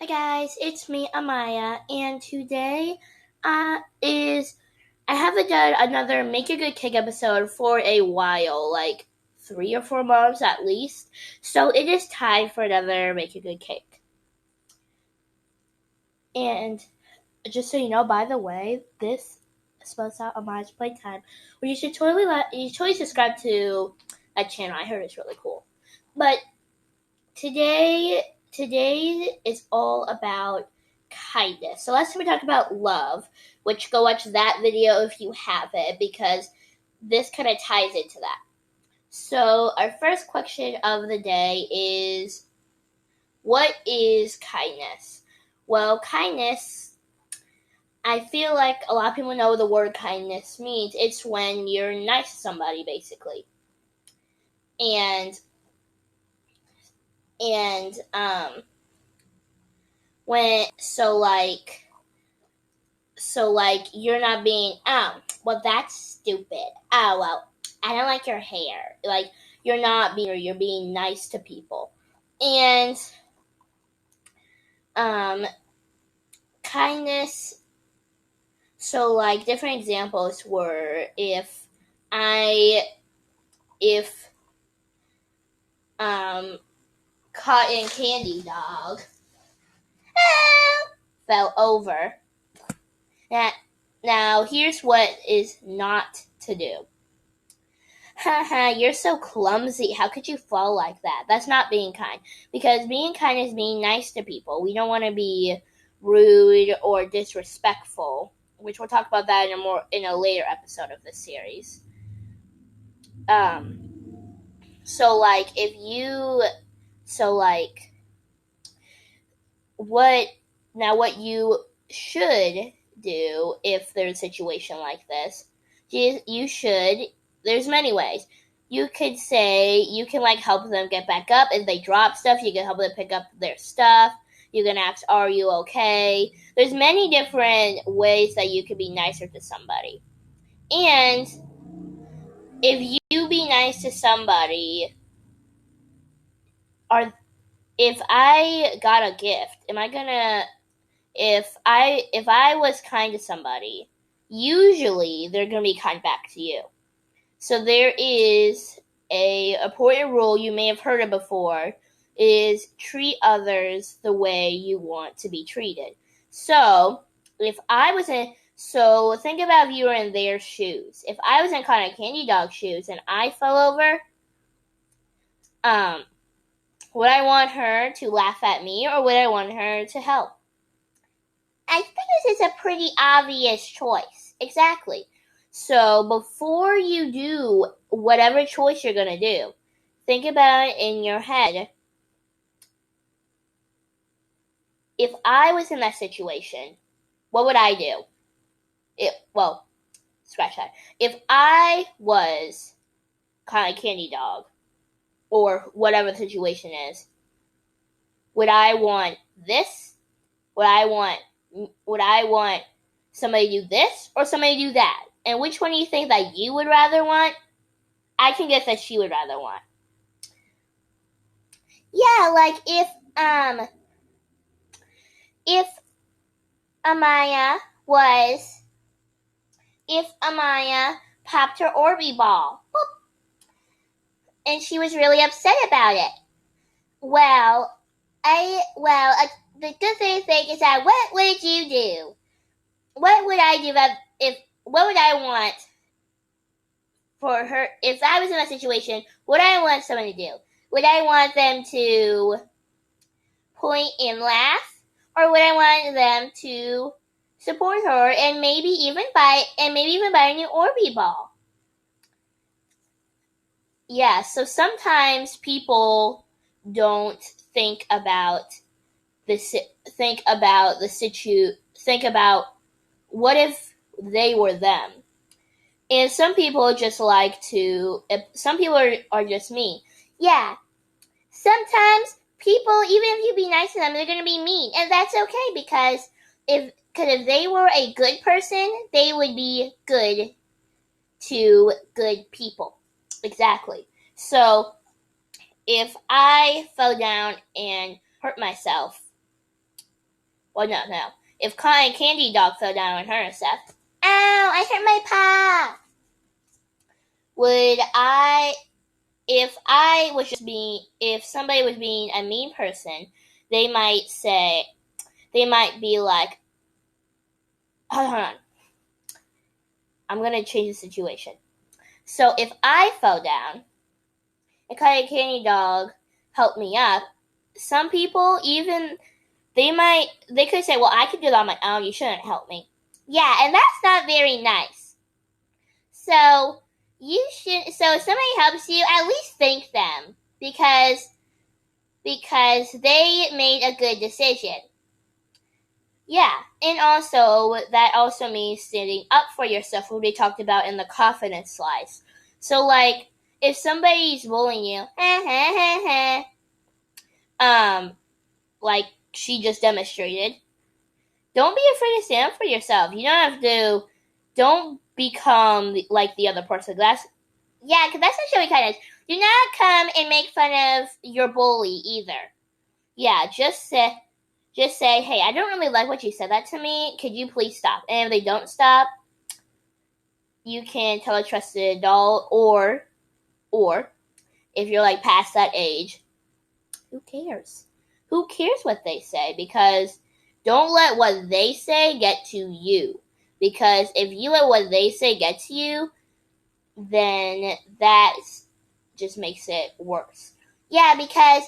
Hi guys, it's me, Amaya, and today I haven't done another Make a Good Cake episode for a while, like 3 or 4 months at least. So it is time for another Make a Good Cake. And just so you know, by the way, this spells out Amaya's Playtime, where you should totally subscribe to a channel. I heard it's really cool. But today is all about kindness. So last time we talked about love, which go watch that video if you haven't, because this kind of ties into that. So our first question of the day is, what is kindness? Well, kindness, I feel like a lot of people know the word kindness means. It's when you're nice to somebody, basically. And when you're not being well, that's stupid, well, I don't like your hair, like you're not being, or you're being nice to people. And kindness, so like different examples were if Cotton Candy Dog fell over. Now, here's what is not to do. Haha, you're so clumsy. How could you fall like that? That's not being kind. Because being kind is being nice to people. We don't want to be rude or disrespectful, which we'll talk about that in a later episode of this series. What you should do if there's a situation like this, there's many ways. You could say, you can help them get back up. If they drop stuff, you can help them pick up their stuff. You can ask, are you okay? There's many different ways that you could be nicer to somebody. And if you be nice to somebody, if I got a gift, if I was kind to somebody, usually they're going to be kind back to you. So there is a important rule you may have heard of before, is treat others the way you want to be treated. So think about if you were in their shoes. If I was in Cotton Candy Dog's shoes and I fell over, would I want her to laugh at me, or would I want her to help? I think this is a pretty obvious choice. Exactly. So before you do whatever choice you're going to do, think about it in your head. If I was in that situation, what would I do? Scratch that. If I was Cotton Candy Dog, or whatever the situation is, would I want this? Would I want somebody to do this or somebody to do that? And which one do you think that you would rather want? I can guess that she would rather want. Yeah, like if Amaya popped her Obby ball, boop, and she was really upset about it. The good thing is that what would you do? What would I do what would I want for her? If I was in that situation, what would I want someone to do? Would I want them to point and laugh, or would I want them to support her and maybe even buy a new Obby ball? Yeah, so sometimes people don't think about what if they were them. And some people are just mean. Yeah, sometimes people, even if you be nice to them, they're going to be mean. And that's okay, because if they were a good person, they would be good to good people. Exactly. So if I fell down and hurt myself, Well, no. If Cotton Candy Dog fell down on her and stuff, ow, I hurt my paw. If somebody was being a mean person, they might be like, hold on, I'm going to change the situation. So if I fell down and Cotton Candy Dog helped me up, some people they could say, well, I could do that on my own, you shouldn't help me. Yeah, and that's not very nice. So if somebody helps you, at least thank them because they made a good decision. Yeah, and also that also means standing up for yourself, what we talked about in the confidence slides. So like if somebody's bullying you, like she just demonstrated, don't be afraid to stand up for yourself. Don't become like the other person. Because that's not showing kindness. Do not come and make fun of your bully either. Yeah, just say, hey, I don't really like what you said that to me. Could you please stop? And if they don't stop, you can tell a trusted adult, or if you're like past that age, who cares? Who cares what they say? Because don't let what they say get to you. Because if you let what they say get to you, then that just makes it worse. Yeah, because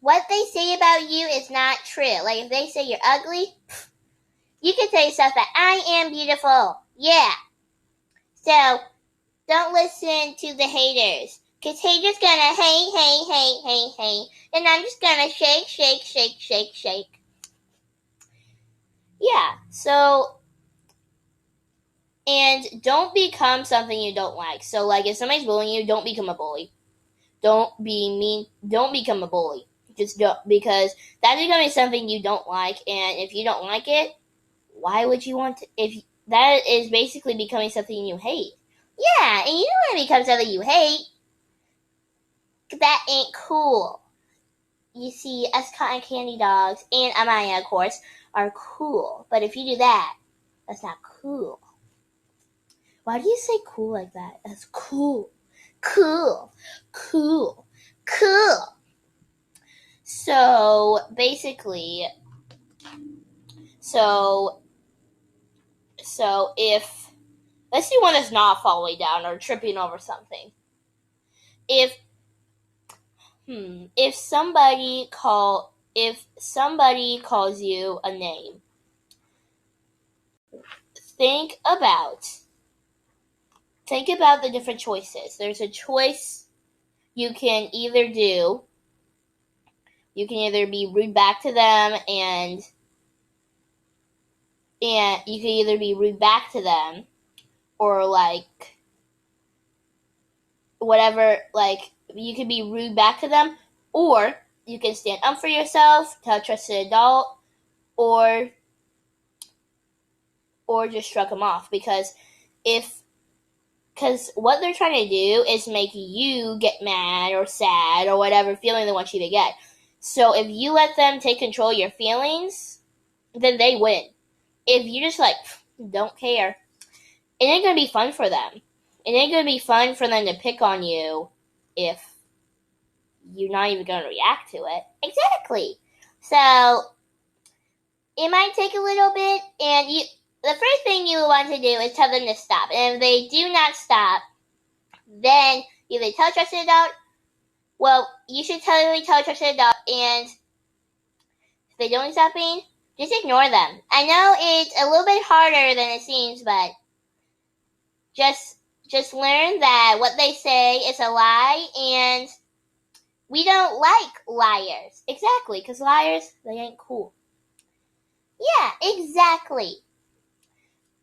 what they say about you is not true. Like if they say you're ugly, you can tell yourself that I am beautiful. Yeah. So don't listen to the haters. Because haters gonna hate. And I'm just gonna shake. Yeah, so, and don't become something you don't like. So, like, if somebody's bullying you, don't become a bully. Don't be mean. Don't become a bully. Just don't, because that's becoming something you don't like, and if you don't like it, why would you want to? If that is basically becoming something you hate. Yeah, and you don't want to become something you hate. That ain't cool. You see, us Cotton Candy Dogs, and Amaya, of course, are cool. But if you do that, that's not cool. Why do you say cool like that? That's cool. Cool. So, basically, if, let's see one that's not falling down or tripping over something. If somebody calls you a name, think about the different choices. There's a choice you can either do. You can either be rude back to them and you can either be rude back to them or like whatever, like you can be rude back to them, or you can stand up for yourself, tell a trusted adult, or just shrug them off, because what they're trying to do is make you get mad or sad or whatever feeling they want you to get. So if you let them take control of your feelings, then they win. If you just like, don't care, it ain't going to be fun for them. It ain't going to be fun for them to pick on you if you're not even going to react to it. Exactly. So it might take a little bit, and the first thing you want to do is tell them to stop. And if they do not stop, then either tell a trusted adult. Well, you should totally tell a trusted adult, and if they don't stop being, just ignore them. I know it's a little bit harder than it seems, but just learn that what they say is a lie, and we don't like liars. Exactly, because liars, they ain't cool. Yeah, exactly.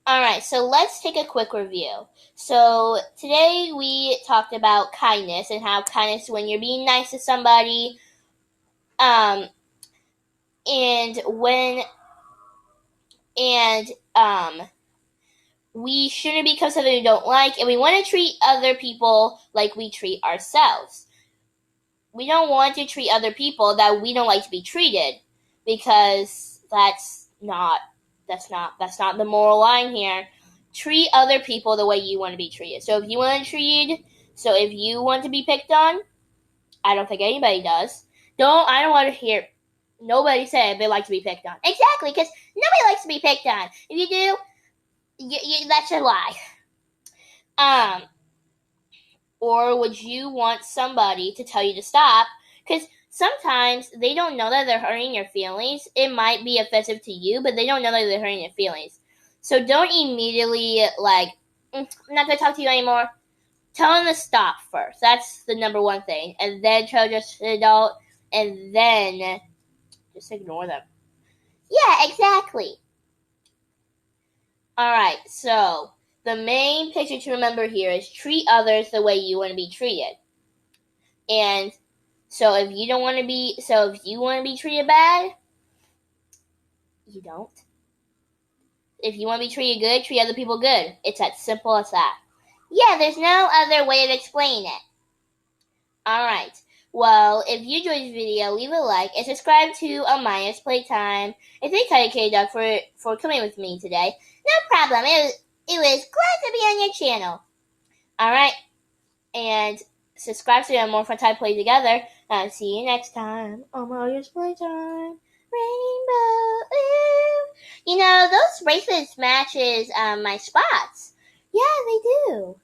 Alright, so let's take a quick review. So today we talked about kindness and how kindness, when you're being nice to somebody, we shouldn't become something we don't like, and we want to treat other people like we treat ourselves. We don't want to treat other people that we don't like to be treated, because that's not the moral line here. Treat other people the way you want to be treated. So if you want to be picked on, I don't think anybody does. I don't want to hear nobody say they like to be picked on. Exactly, because nobody likes to be picked on. If you do, that's a lie. Or would you want somebody to tell you to stop? Because sometimes they don't know that they're hurting your feelings. It might be offensive to you, but they don't know that they're hurting your feelings. So don't immediately, I'm not going to talk to you anymore. Tell them to stop first. That's the number one thing. And then tell just an adult, and then just ignore them. Yeah, exactly. Alright, so the main picture to remember here is treat others the way you want to be treated. And so if you want to be treated bad, you don't. If you want to be treated good, treat other people good. It's as simple as that. Yeah, there's no other way of explaining it. Alright, well, if you enjoyed this video, leave a like and subscribe to Amaya's Playtime. And thank you, Kitten Duck, for coming with me today. No problem. It was glad to be on your channel. Alright, and subscribe so you have more fun time play together. See you next time. Amaya's Playtime. Rainbow, ooh. Those bracelets matches my spots. Yeah, they do.